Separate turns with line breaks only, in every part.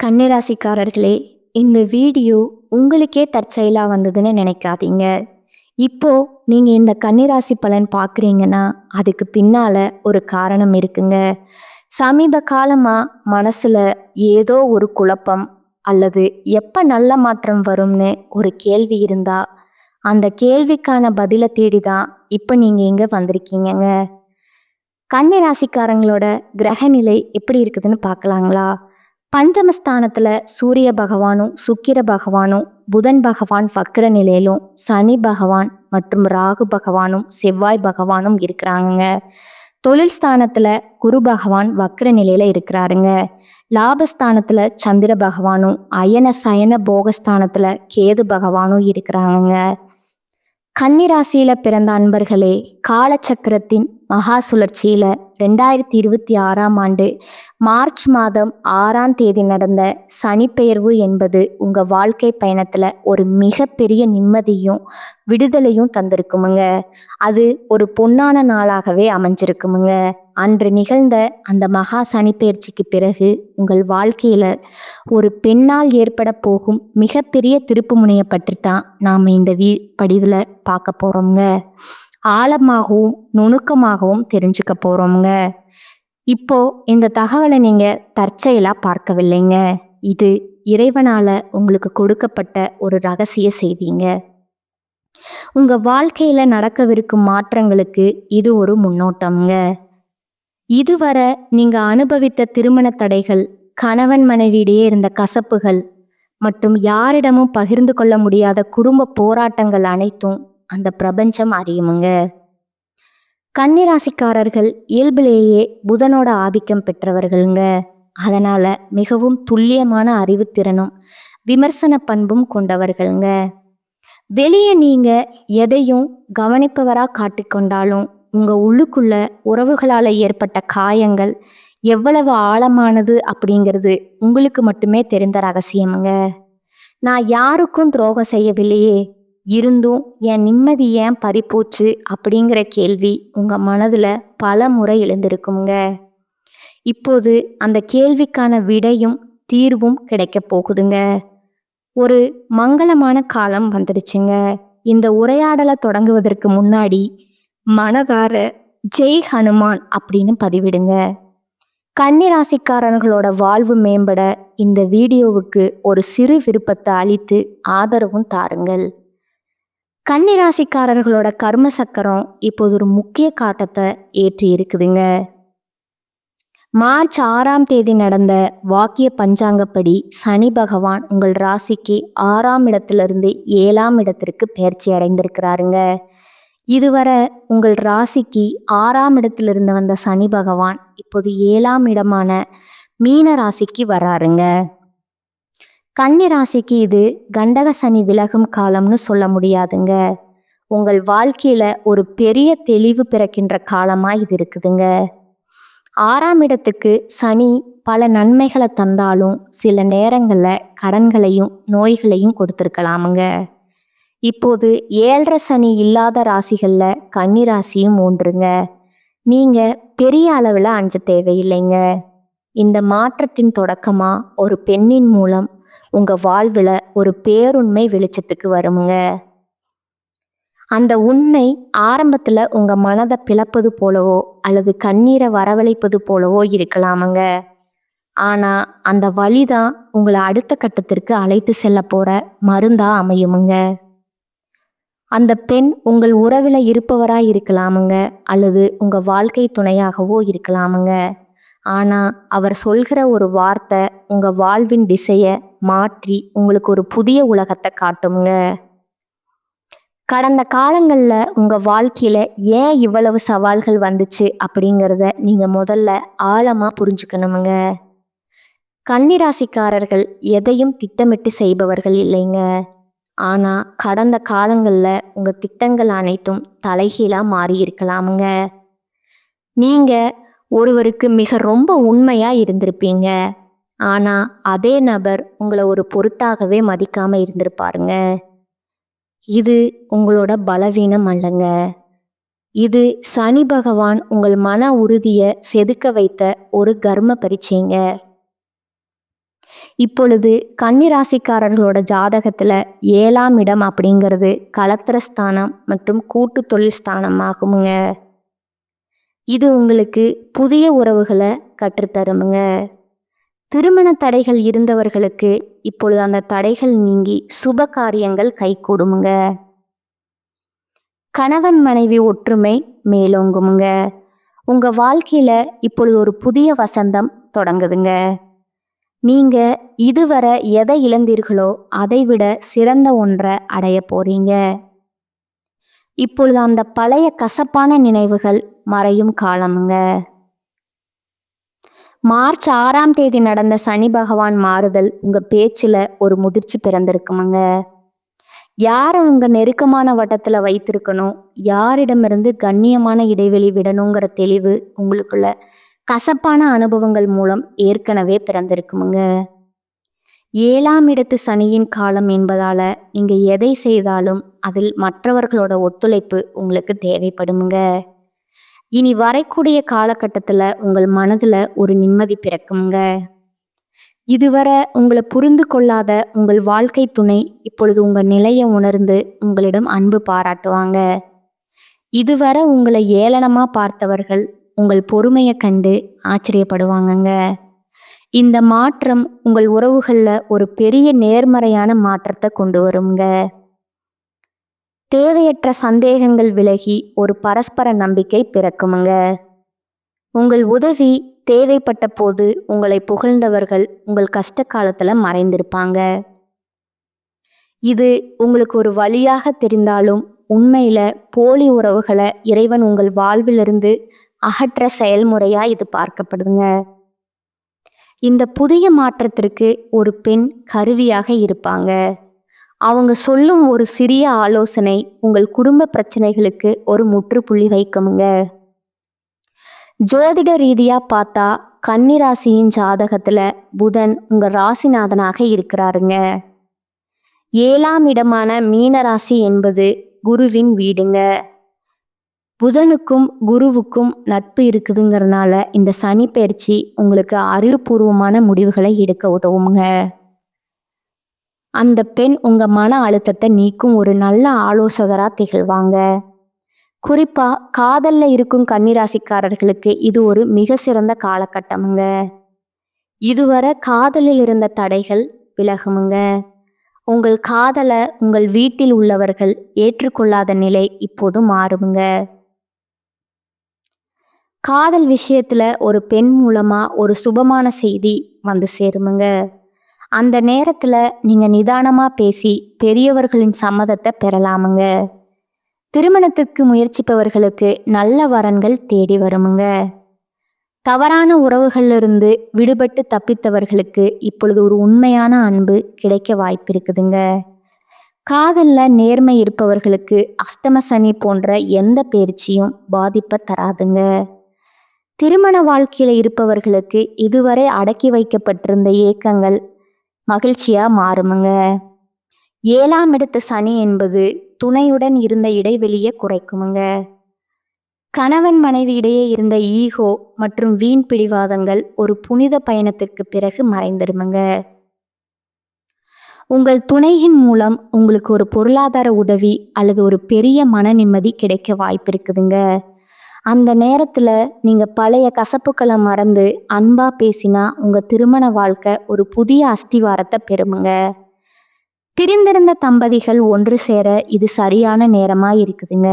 கன்னிராசிக்காரர்களே, இந்த வீடியோ உங்களுக்கே தற்செயலா வந்ததுன்னு நினைக்காதீங்க. இப்போ நீங்க இந்த கன்னிராசி பலன் பார்க்குறீங்கன்னா, அதுக்கு பின்னால ஒரு காரணம் இருக்குங்க. சமீப காலமா மனசுல ஏதோ ஒரு குழப்பம் அல்லது எப்ப நல்ல மாற்றம் வரும்னு ஒரு கேள்வி இருந்தா, அந்த கேள்விக்கான பதில தேடி தான் இப்ப நீங்க இங்க வந்திருக்கீங்கங்க. கன்னிராசிக்காரங்களோட கிரகநிலை எப்படி இருக்குதுன்னு பார்க்கலாங்களா? பஞ்சமஸ்தானத்துல சூரிய பகவானும் சுக்கிர பகவானும் புதன் பகவான் வக்ர நிலையிலும் சனி பகவான் மற்றும் ராகு பகவானும் செவ்வாய் பகவானும் இருக்கிறாங்க. தொழில் ஸ்தானத்துல குரு பகவான் வக்ர நிலையில இருக்கிறாருங்க. லாபஸ்தானத்துல சந்திர பகவானும் அயன சயன போகஸ்தானத்துல கேது பகவானும் இருக்கிறாங்க. கன்னிராசியில பிறந்த அன்பர்களே, காலச்சக்கரத்தின் மகா சுழற்சியில 2026ஆம் ஆண்டு மார்ச் மாதம் 6ஆம் தேதி நடந்த சனிப்பெயர்வு என்பது உங்க வாழ்க்கை பயணத்துல ஒரு மிகப்பெரிய நிம்மதியும் விடுதலையும் தந்திருக்குமுங்க. அது ஒரு பொன்னான நாளாகவே அமைஞ்சிருக்குமுங்க. அன்று நிகழ்ந்த அந்த மகா சனிப்பெயர்ச்சிக்கு பிறகு உங்கள் வாழ்க்கையில ஒரு பெண்ணால் ஏற்பட போகும் மிகப்பெரிய திருப்பு முனையை பற்றி தான் நாம் இந்த படிவில் பார்க்க போகிறோங்க. ஆழமாகவும் நுணுக்கமாகவும் தெரிஞ்சுக்க போகிறோங்க. இப்போ இந்த தகவலை நீங்கள் தற்செயலாக பார்க்கவில்லைங்க. இது இறைவனால உங்களுக்கு கொடுக்கப்பட்ட ஒரு ரகசிய செய்திங்க. உங்கள் வாழ்க்கையில் நடக்கவிருக்கும் மாற்றங்களுக்கு இது ஒரு முன்னோட்டம்ங்க. இதுவரை நீங்க அனுபவித்த திருமண தடைகள், கணவன் மனைவியிடையே இருந்த கசப்புகள் மற்றும் யாரிடமும் பகிர்ந்து கொள்ள முடியாத குடும்ப போராட்டங்கள் அனைத்தும் அந்த பிரபஞ்சம் அறியுமுங்க. கன்னிராசிக்காரர்கள் இயல்பிலேயே புதனோட ஆதிக்கம் பெற்றவர்கள்ங்க. அதனால மிகவும் துல்லியமான அறிவுத்திறனும் விமர்சன பண்பும் கொண்டவர்கள்ங்க. வெளியே நீங்க எதையும் கவனிப்பவரா காட்டிக்கொண்டாலும் உங்க உள்ளுக்குள்ள உறவுகளால ஏற்பட்ட காயங்கள் எவ்வளவு ஆழமானது அப்படிங்கிறது உங்களுக்கு மட்டுமே தெரிந்த ரகசியமுங்க. நான் யாருக்கும் துரோகம் செய்யவில்லையே, இருந்தும் என் நிம்மதி ஏன் பறிப்போச்சு அப்படிங்கிற கேள்வி உங்க மனதுல பல முறை எழுந்திருக்குங்க. இப்போது அந்த கேள்விக்கான விடையும் தீர்வும் கிடைக்க போகுதுங்க. ஒரு மங்களமான காலம் வந்துடுச்சுங்க. இந்த உரையாடலை தொடங்குவதற்கு முன்னாடி மனதார ஜெய் ஹனுமான் அப்படின்னு பதிவிடுங்க. கன்னிராசிக்காரர்களோட வாழ்வு மேம்பட இந்த வீடியோவுக்கு ஒரு சிறு விருப்பத்தை அளித்து ஆதரவும் தாருங்கள். கன்னிராசிக்காரர்களோட கர்ம சக்கரம் இப்போது ஒரு முக்கிய காட்டத்தை ஏற்றி இருக்குதுங்க. மார்ச் 6ஆம் தேதி நடந்த வாக்கிய பஞ்சாங்கப்படி சனி பகவான் உங்கள் ராசிக்கு 6ஆம் இடத்திலிருந்து 7ஆம் இடத்திற்கு பெயர்ச்சி அடைந்திருக்கிறாருங்க. இதுவரை உங்கள் ராசிக்கு 6ஆம் இடத்தில் இருந்து வந்த சனி பகவான் இப்போது 7ஆம் இடமான மீன ராசிக்கு வராருங்க. கன்னி ராசிக்கு இது கண்டக சனி விலகும் காலம்னு சொல்ல முடியாதுங்க. உங்கள் வாழ்க்கையில ஒரு பெரிய தெளிவு பிறக்கின்ற காலமா இது இருக்குதுங்க. 6ஆம் இடத்துக்கு சனி பல நன்மைகளை தந்தாலும் சில நேரங்கள்ல கடன்களையும் நோய்களையும் கொடுத்துருக்கலாமுங்க. இப்போது 7.5 சனி இல்லாத ராசிகள்ல கன்னி ராசியும் ஒன்றுங்க. நீங்க பெரிய அளவில் அஞ்ச தேவையில்லைங்க. இந்த மாற்றத்தின் தொடக்கமா ஒரு பெண்ணின் மூலம் உங்க வாழ்வுல ஒரு பேருண்மை வெளிச்சத்துக்கு வருமுங்க. அந்த உண்மை ஆரம்பத்துல உங்க மனதை பிளப்பது போலவோ அல்லது கண்ணீரை வரவழைப்பது போலவோ இருக்கலாமுங்க. ஆனா அந்த வழிதான் உங்களை அடுத்த கட்டத்திற்கு அழைத்து செல்ல போற மருந்தா அமையுமுங்க. அந்த பெண் உங்கள் உறவில் இருப்பவராக இருக்கலாமுங்க அல்லது உங்கள் வாழ்க்கை துணையாகவோ இருக்கலாமுங்க. ஆனால் அவர் சொல்கிற ஒரு வார்த்தை உங்கள் வாழ்வின் திசையை மாற்றி உங்களுக்கு ஒரு புதிய உலகத்தை காட்டுமுங்க. கடந்த காலங்களில் உங்கள் வாழ்க்கையில் ஏன் இவ்வளவு சவால்கள் வந்துச்சு அப்படிங்கிறத நீங்கள் முதல்ல ஆழமாக புரிஞ்சுக்கணுமுங்க. கன்னிராசிக்காரர்கள் எதையும் திட்டமிட்டு செய்பவர்கள் இல்லைங்க. ஆனால் கடந்த காலங்களில் உங்கள் திட்டங்கள் அனைத்தும் தலைகீழாக மாறி இருக்கலாமுங்க. நீங்கள் ஒருவருக்கு மிக ரொம்ப உண்மையாக இருந்திருப்பீங்க. ஆனால் அதே நபர் உங்களை ஒரு பொருட்டாகவே மதிக்காமல் இருந்திருப்பாருங்க. இது உங்களோட பலவீனம் அல்லங்க. இது சனி பகவான் உங்கள் மன உறுதியை செதுக்க வைத்த ஒரு கர்ம பரீட்சைங்க. இப்பொழுது கன்னிராசிக்காரர்களோட ஜாதகத்துல 7ஆம் இடம் அப்படிங்கிறது கலத்திர ஸ்தானம் மற்றும் கூட்டு தொழில் ஸ்தானம் ஆகுமுங்க. இது உங்களுக்கு புதிய உறவுகளை கற்றுத்தருமுங்க. திருமண தடைகள் இருந்தவர்களுக்கு இப்பொழுது அந்த தடைகள் நீங்கி சுப காரியங்கள் கைகூடுமுங்க. கணவன் மனைவி ஒற்றுமை மேலோங்குமுங்க. உங்க வாழ்க்கையில இப்பொழுது ஒரு புதிய வசந்தம் தொடங்குதுங்க. நீங்க இதுவரை எதை இழந்தீர்களோ அதை விட சிறந்த ஒன்றை அடைய போறீங்க. இப்பொழுது அந்த பழைய கசப்பான நினைவுகள் மறையும் காலமுங்க. மார்ச் 6ஆம் தேதி நடந்த சனி பகவான் மாறுதல் உங்க பேச்சுல ஒரு முதிர்ச்சி பிறந்திருக்குமுங்க. யாரை உங்க நெருக்கமான வட்டத்துல வைத்திருக்கணும், யாரிடமிருந்து கண்ணியமான இடைவெளி விடணுங்கிற தெளிவு உங்களுக்குள்ள கசப்பான அனுபவங்கள் மூலம் ஏற்கனவே பிறந்திருக்குமுங்க. 7ஆம் இடத்து சனியின் காலம் என்பதால நீங்க எதை செய்தாலும் அதில் மற்றவர்களோட ஒத்துழைப்பு உங்களுக்கு தேவைப்படுமுங்க. இனி வரக்கூடிய காலகட்டத்துல உங்கள் மனதுல ஒரு நிம்மதி பிறக்குமுங்க. இதுவரை உங்களை புரிந்து கொள்ளாத உங்கள் வாழ்க்கை துணை இப்பொழுது உங்க நிலையை உணர்ந்து உங்களிடம் அன்பு பாராட்டுவாங்க. இதுவரை உங்களை ஏளனமா பார்த்தவர்கள் உங்கள் பொறுமையை கண்டு ஆச்சரியப்படுவாங்கங்க. இந்த மாற்றம் உங்கள் உறவுகள்ல ஒரு பெரிய நேர்மறையான மாற்றத்தை கொண்டு வருங்க. தேவையற்ற சந்தேகங்கள் விலகி ஒரு பரஸ்பர நம்பிக்கை பிறக்குமுங்க. உங்கள் உதவி தேவைப்பட்ட போது உங்களை புகழ்ந்தவர்கள் உங்கள் கஷ்ட காலத்துல மறைந்திருப்பாங்க. இது உங்களுக்கு ஒரு வழியாக தெரிந்தாலும் உண்மையில போலி உறவுகளை இறைவன் உங்கள் வாழ்விலிருந்து அகற்ற செயல்முறையா இது பார்க்கப்படுதுங்க. இந்த புதிய மாற்றத்திற்கு ஒரு பெண் கருவியாக இருப்பாங்க. அவங்க சொல்லும் ஒரு சிறிய ஆலோசனை உங்கள் குடும்ப பிரச்சனைகளுக்கு ஒரு முற்றுப்புள்ளி வைக்குமுங்க. ஜோதிட ரீதியா பார்த்தா கன்னிராசியின் ஜாதகத்துல புதன் உங்க ராசிநாதனாக இருக்கிறாருங்க. 7ஆம் இடமான மீனராசி என்பது குருவின் வீடுங்க. புதனுக்கும் குருவுக்கும் நட்பு இருக்குதுங்கிறதுனால இந்த சனி பயிற்சி உங்களுக்கு அறிவுபூர்வமான முடிவுகளை எடுக்க உதவுங்க. அந்த பெண் உங்க மன அழுத்தத்தை நீக்கும் ஒரு நல்ல ஆலோசகரா திகழ்வாங்க. குறிப்பா காதல்ல இருக்கும் கன்னிராசிக்காரர்களுக்கு இது ஒரு மிக சிறந்த காலகட்டமுங்க. இதுவரை காதலில் இருந்த தடைகள் விலகுமுங்க. உங்கள் காதலை உங்கள் வீட்டில் உள்ளவர்கள் ஏற்றுக்கொள்ளாத நிலை இப்போது மாறுமுங்க. காதல் விஷயத்துல ஒரு பெண் மூலமா ஒரு சுபமான செய்தி வந்து சேருமுங்க. அந்த நேரத்துல நீங்க நிதானமா பேசி பெரியவர்களின் சம்மதத்தை பெறலாமுங்க. திருமணத்துக்கு முயற்சிப்பவர்களுக்கு நல்ல வரன்கள் தேடி வருமுங்க. தவறான உறவுகளிலிருந்து விடுபட்டு தப்பித்தவர்களுக்கு இப்பொழுது ஒரு உண்மையான அன்பு கிடைக்க வாய்ப்பு இருக்குதுங்க. காதல்ல நேர்மை இருப்பவர்களுக்கு அஷ்டம சனி போன்ற எந்த பயிற்சியும் பாதிப்பை தராதுங்க. திருமண வாழ்க்கையில இருப்பவர்களுக்கு இதுவரை அடக்கி வைக்கப்பட்டிருந்த ஏக்கங்கள் மகிழ்ச்சியா மாறுமுங்க. 7ஆம் இடத்து சனி என்பது துணையுடன் இருந்த இடைவெளியை குறைக்குமுங்க. கணவன் மனைவி இடையே இருந்த ஈகோ மற்றும் வீண் பிடிவாதங்கள் ஒரு புனித பயணத்திற்கு பிறகு மறைந்துருமுங்க. உங்கள் துணையின் மூலம் உங்களுக்கு ஒரு பொருளாதார உதவி அல்லது ஒரு பெரிய மன நிம்மதி கிடைக்க வாய்ப்பு இருக்குதுங்க. அந்த நேரத்துல நீங்க பழைய கசப்புக்களை மறந்து அன்பா பேசினா உங்க திருமண வாழ்க்கை ஒரு புதிய அஸ்திவாரத்தை பெறுமுங்க. பிரிந்திருந்த தம்பதிகள் ஒன்று சேர இது சரியான நேரமா இருக்குதுங்க.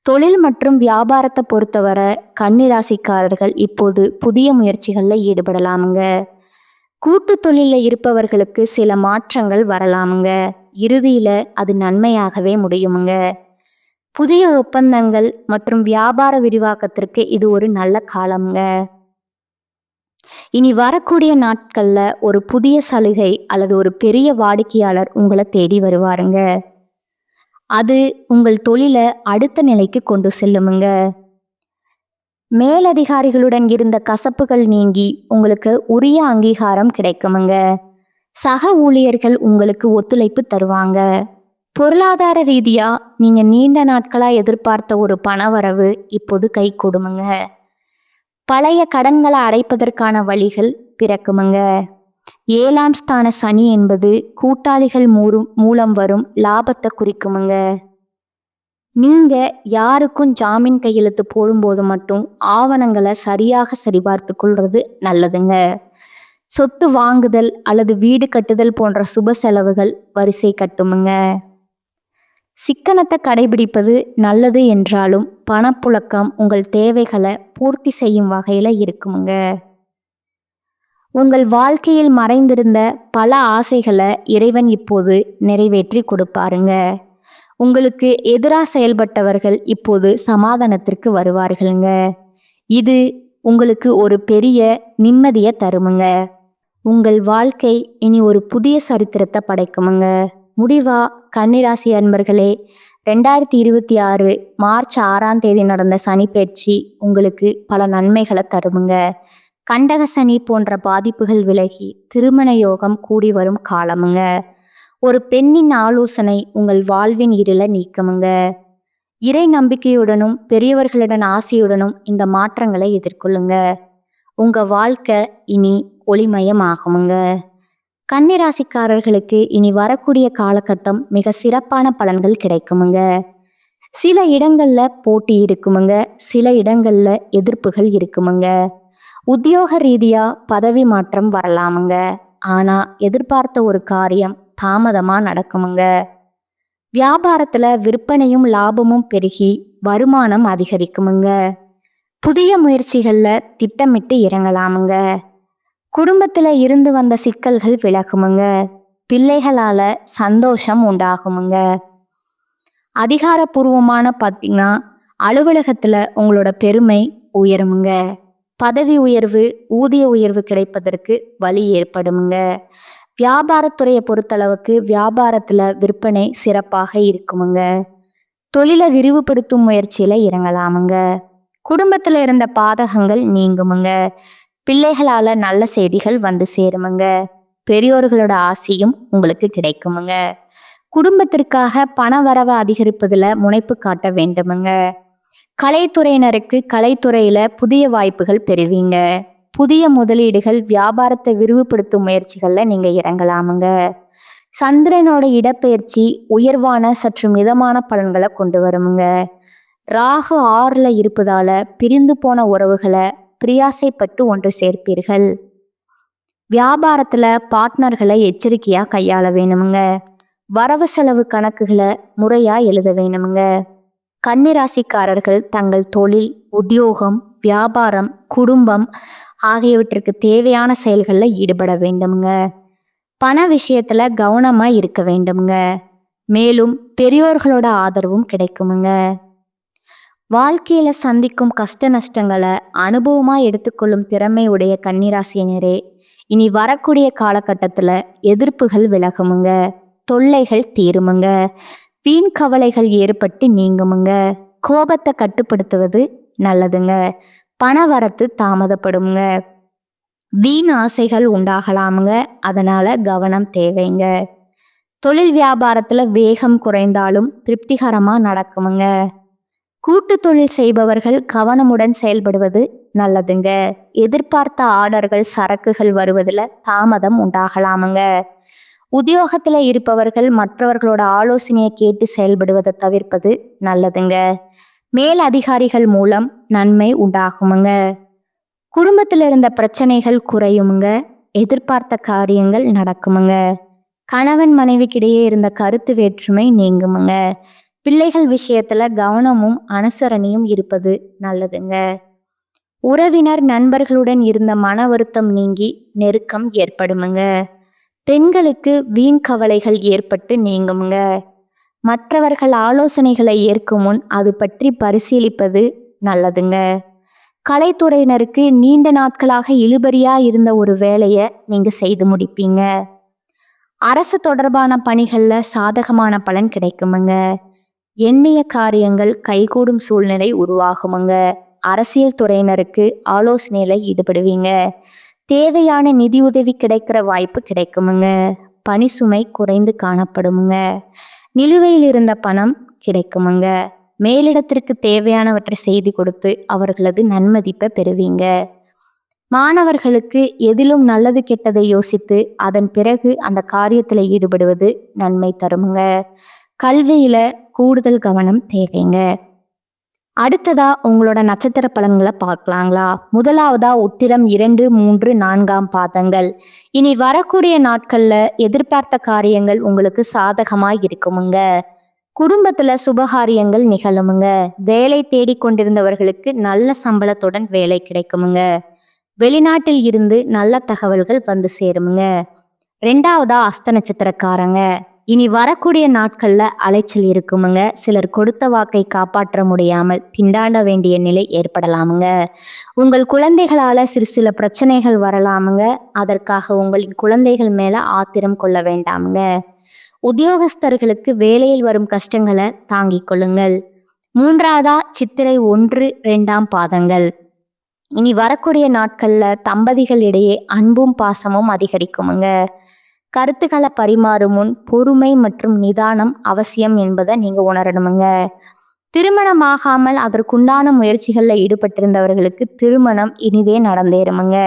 தொழில் மற்றும் வியாபாரத்தை பொறுத்தவரை கன்னிராசிக்காரர்கள் இப்போது புதிய முயற்சிகள்ல ஈடுபடலாமுங்க. கூட்டு தொழில இருப்பவர்களுக்கு சில மாற்றங்கள் வரலாமுங்க. இறுதியில அது நன்மையாகவே முடியுமுங்க. புதிய ஒப்பந்தங்கள் மற்றும் வியாபார விரிவாக்கத்திற்கு இது ஒரு நல்ல காலம்ங்க. இனி வரக்கூடிய நாட்கள்ல ஒரு புதிய சலுகை அல்லது ஒரு பெரிய வாடிக்கையாளர் உங்களை தேடி வருவாருங்க. அது உங்கள் தொழிலை அடுத்த நிலைக்கு கொண்டு செல்லுமுங்க. மேலதிகாரிகளுடன் இருந்த கசப்புகள் நீங்கி உங்களுக்கு உரிய அங்கீகாரம் கிடைக்குமுங்க. சக ஊழியர்கள் உங்களுக்கு ஒத்துழைப்பு தருவாங்க. பொருளாதார ரீதியா நீங்க நீண்ட நாட்களா எதிர்பார்த்த ஒரு பணவரவு இப்போது கை கொடுமுங்க. பழைய கடன்களை அடைப்பதற்கான வழிகள் பிறக்குமுங்க. 7ஆம் ஸ்தான சனி என்பது கூட்டாளிகள் மூலம் வரும் லாபத்தை குறிக்குமுங்க. நீங்க யாருக்கும் ஜாமீன் கையெழுத்து போடும்போது மட்டும் ஆவணங்களை சரியாக சரிபார்த்து கொள்றது நல்லதுங்க. சொத்து வாங்குதல் அல்லது வீடு கட்டுதல் போன்ற சுப செலவுகள் வரிசை கட்டுமுங்க. சிக்கனத்தை கடைபிடிப்பது நல்லது என்றாலும் பணப்புழக்கம் உங்கள் தேவைகளை பூர்த்தி செய்யும் வகையில இருக்குமுங்க. உங்கள் வாழ்க்கையில் மறைந்திருந்த பல ஆசைகளை இறைவன் இப்போது நிறைவேற்றி கொடுப்பாருங்க. உங்களுக்கு எதிராக செயல்பட்டவர்கள் இப்போது சமாதானத்திற்கு வருவார்களுங்க. இது உங்களுக்கு ஒரு பெரிய நிம்மதியை தருமுங்க. உங்கள் வாழ்க்கை இனி ஒரு புதிய சரித்திரத்தை படைக்குமுங்க. முடிவா கன்னிராசி அன்பர்களே, 2026 மார்ச் 6ஆம் தேதி நடந்த சனி பெயர்ச்சி உங்களுக்கு பல நன்மைகளை தருமுங்க. கண்டக சனி போன்ற பாதிப்புகள் விலகி திருமண யோகம் கூடி வரும் காலமுங்க. ஒரு பெண்ணின் ஆலோசனை உங்கள் வாழ்வின் இருளை நீக்குமுங்க. இறை நம்பிக்கையுடனும் பெரியவர்களிடம் ஆசையுடனும் இந்த மாற்றங்களை எதிர்கொள்ளுங்க. உங்க வாழ்க்கை இனி ஒளிமயமாகுமுங்க. கன்னிராசிக்காரர்களுக்கு இனி வரக்கூடிய காலகட்டம் மிக சிறப்பான பலன்கள் கிடைக்குமுங்க. சில இடங்கள்ல போட்டி இருக்குமுங்க, சில இடங்கள்ல எதிர்ப்புகள் இருக்குமுங்க. உத்தியோக ரீதியா பதவி மாற்றம் வரலாமுங்க. ஆனா எதிர்பார்த்த ஒரு காரியம் தாமதமா நடக்குமுங்க. வியாபாரத்துல விற்பனையும் லாபமும் பெருகி வருமானம் அதிகரிக்குமுங்க. புதிய முயற்சிகள்ல திட்டமிட்டு இறங்கலாமுங்க. குடும்பத்துல இருந்து வந்த சிக்கல்கள் விலகுமுங்க. பிள்ளைகளால சந்தோஷம் உண்டாகுமுங்க. அதிகாரப்பூர்வமான பார்த்தீங்கன்னா அலுவலகத்துல உங்களோட பெருமை உயருமுங்க. பதவி உயர்வு, ஊதிய உயர்வு கிடைப்பதற்கு வழி ஏற்படுமுங்க. வியாபாரத்துறையை பொறுத்தளவுக்கு வியாபாரத்துல விற்பனை சிறப்பாக இருக்குமுங்க. தொழிலை விரிவுபடுத்தும் முயற்சியில இறங்கலாமுங்க. குடும்பத்துல இருந்த பாதகங்கள் நீங்குமுங்க. பிள்ளைகளால நல்ல செய்திகள் வந்து சேருமுங்க. பெரியோர்களோட ஆசையும் உங்களுக்கு கிடைக்குமுங்க. குடும்பத்திற்காக பண வரவை அதிகரிப்பதுல முனைப்பு காட்ட வேண்டுமுங்க. கலைத்துறையினருக்கு கலைத்துறையில புதிய வாய்ப்புகள் பெறுவீங்க. புதிய முதலீடுகள், வியாபாரத்தை விரிவுபடுத்தும் முயற்சிகள்ல நீங்க இறங்கலாமுங்க. சந்திரனோட இடப்பெயர்ச்சி உயர்வான சற்று மிதமான பலன்களை கொண்டு வருமுங்க. ராகு 6ல இருப்பதால பிரிந்து போன உறவுகளை பிரியாசைப்பட்டு ஒன்று சேர்ப்பீர்கள். வியாபாரத்துல பார்ட்னர்களை எச்சரிக்கையா கையாள வேணுமுங்க. வரவு செலவு கணக்குகளை முறையா எழுத வேணுமுங்க. கன்னிராசிக்காரர்கள் தங்கள் தொழில், உத்தியோகம், வியாபாரம், குடும்பம் ஆகியவற்றிற்கு தேவையான செயல்களில் ஈடுபட வேண்டுமுங்க. பண விஷயத்துல கவனமா இருக்க வேண்டுமுங்க. மேலும் பெரியோர்களோட ஆதரவும் கிடைக்குமுங்க. வாழ்க்கையில சந்திக்கும் கஷ்ட நஷ்டங்களை அனுபவமா எடுத்துக்கொள்ளும் திறமை உடைய கன்னிராசியினரே, இனி வரக்கூடிய காலகட்டத்துல எதிர்ப்புகள் விலகுமுங்க. தொல்லைகள் தீருமுங்க. வீண் கவலைகள் ஏற்பட்டு நீங்குமுங்க. கோபத்தை கட்டுப்படுத்துவது நல்லதுங்க. பண வரத்து தாமதப்படுங்க. வீண் ஆசைகள் உண்டாகலாமுங்க. அதனால கவனம் தேவைங்க. தொழில் வியாபாரத்துல வேகம் குறைந்தாலும் திருப்திகரமா நடக்குமுங்க. கூட்டு தொழில் செய்பவர்கள் கவனமுடன் செயல்படுவது நல்லதுங்க. எதிர்பார்த்த ஆர்டர்கள், சரக்குகள் வருவதில் தாமதம் உண்டாகலாமுங்க. உத்தியோகத்துல இருப்பவர்கள் மற்றவர்களோட ஆலோசனையை கேட்டு செயல்படுவதை தவிர்ப்பது நல்லதுங்க. மேல் அதிகாரிகள் மூலம் நன்மை உண்டாகுமுங்க. குடும்பத்தில் இருந்த பிரச்சனைகள் குறையுமுங்க. எதிர்பார்த்த காரியங்கள் நடக்குமுங்க. கணவன் மனைவிக்கிடையே இருந்த கருத்து வேற்றுமை நீங்குமுங்க. பிள்ளைகள் விஷயத்துல கவனமும் அனுசரணையும் இருப்பது நல்லதுங்க. உறவினர், நண்பர்களுடன் இருந்த மன வருத்தம் நீங்கி நெருக்கம் ஏற்படுமுங்க. பெண்களுக்கு வீண் கவலைகள் ஏற்பட்டு நீங்குமுங்க. மற்றவர்கள் ஆலோசனைகளை ஏற்கும் முன் அது பற்றி பரிசீலிப்பது நல்லதுங்க. கலைத்துறையினருக்கு நீண்ட நாட்களாக இழுபறியா இருந்த ஒரு வேலையை நீங்க செய்து முடிப்பீங்க. அரசு தொடர்பான பணிகள்ல சாதகமான பலன் கிடைக்குமுங்க. எண்ணிய காரியங்கள் கைகூடும் சூழ்நிலை உருவாகுமுங்க. அரசியல் துறையினருக்கு ஆலோசனையில ஈடுபடுவீங்க. தேவையான நிதி உதவி கிடைக்கிற வாய்ப்பு கிடைக்குமுங்க. பணி சுமை குறைந்து காணப்படுமுங்க. நிலுவையில் இருந்த பணம் கிடைக்குமுங்க. மேலிடத்திற்கு தேவையானவற்றை செய்து கொடுத்து அவர்களது நன்மதிப்பை பெறுவீங்க. மாணவர்களுக்கு எதிலும் நல்லது கெட்டதை யோசித்து அதன் பிறகு அந்த காரியத்தில் ஈடுபடுவது நன்மை தருமுங்க. கல்வியில கூடுதல் கவனம் தேவைங்க. அடுத்ததா உங்களோட நட்சத்திர பலன்களை பார்க்கலாங்களா? முதலாவதா உத்திரம் 2, 3, 4ஆம் பாதங்கள். இனி வரக்கூடிய நாட்கள்ல எதிர்பார்த்த காரியங்கள் உங்களுக்கு சாதகமாய் இருக்குமுங்க. குடும்பத்துல சுபகாரியங்கள் நிகழுமுங்க. வேலை தேடிக்கொண்டிருந்தவர்களுக்கு நல்ல சம்பளத்துடன் வேலை கிடைக்குமுங்க. வெளிநாட்டில் இருந்து நல்ல தகவல்கள் வந்து சேருமுங்க. 2ஆவதா அஸ்த நட்சத்திரக்காரங்க. இனி வரக்கூடிய நாட்கள்ல அலைச்சல் இருக்குமுங்க. சிலர் கொடுத்த வாக்கை காப்பாற்ற முடியாமல் திண்டாட வேண்டிய நிலை ஏற்படலாமுங்க. உங்கள் குழந்தைகளால சில பிரச்சனைகள் வரலாமுங்க. அதற்காக உங்களின் குழந்தைகள் மேல ஆத்திரம் கொள்ள வேண்டாமுங்க. உத்தியோகஸ்தர்களுக்கு வேலையில் வரும் கஷ்டங்களை தாங்கிக் கொள்ளுங்கள். 3ஆவதா சித்திரை 1, 2ஆம் பாதங்கள். இனி வரக்கூடிய நாட்கள்ல தம்பதிகள் இடையே அன்பும் பாசமும் அதிகரிக்குமுங்க. கருத்துக்களை பரிமாறும் முன் பொறுமை மற்றும் நிதானம் அவசியம் என்பதை நீங்க உணரணுமுங்க. திருமணமாகாமல் அதற்குண்டான முயற்சிகளில் ஈடுபட்டிருந்தவர்களுக்கு திருமணம் இனிதே நடந்தேறுமுங்க.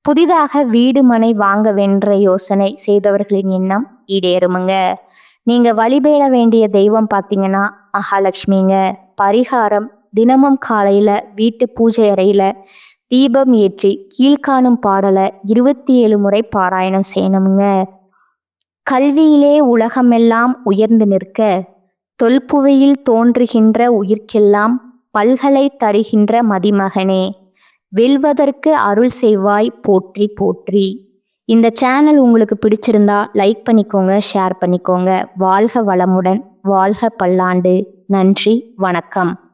புதிதாக வீடு மனை வாங்க வென்ற யோசனை செய்தவர்களின் எண்ணம் ஈடேறுமுங்க. நீங்க வழிபட வேண்டிய தெய்வம் பார்த்தீங்கன்னா மகாலட்சுமிங்க. பரிகாரம்: தினமும் காலையில வீட்டு பூஜை அறையில தீபம் ஏற்றி கீழ்காணும் பாடலை 27 முறை பாராயணம் செய்யணுமுங்க. கல்வியிலே உலகமெல்லாம் உயர்ந்து நிற்க தொல்புவையில் தோன்றுகின்ற உயிர்க்கெல்லாம் பல்கலை தருகின்ற மதிமகனே, வெல்வதற்கு அருள் செய்வாய் போற்றி போற்றி. இந்த சேனல் உங்களுக்கு பிடிச்சிருந்தா லைக் பண்ணிக்கோங்க, ஷேர் பண்ணிக்கோங்க. வாழ்க வளமுடன், வாழ்க பல்லாண்டு. நன்றி, வணக்கம்.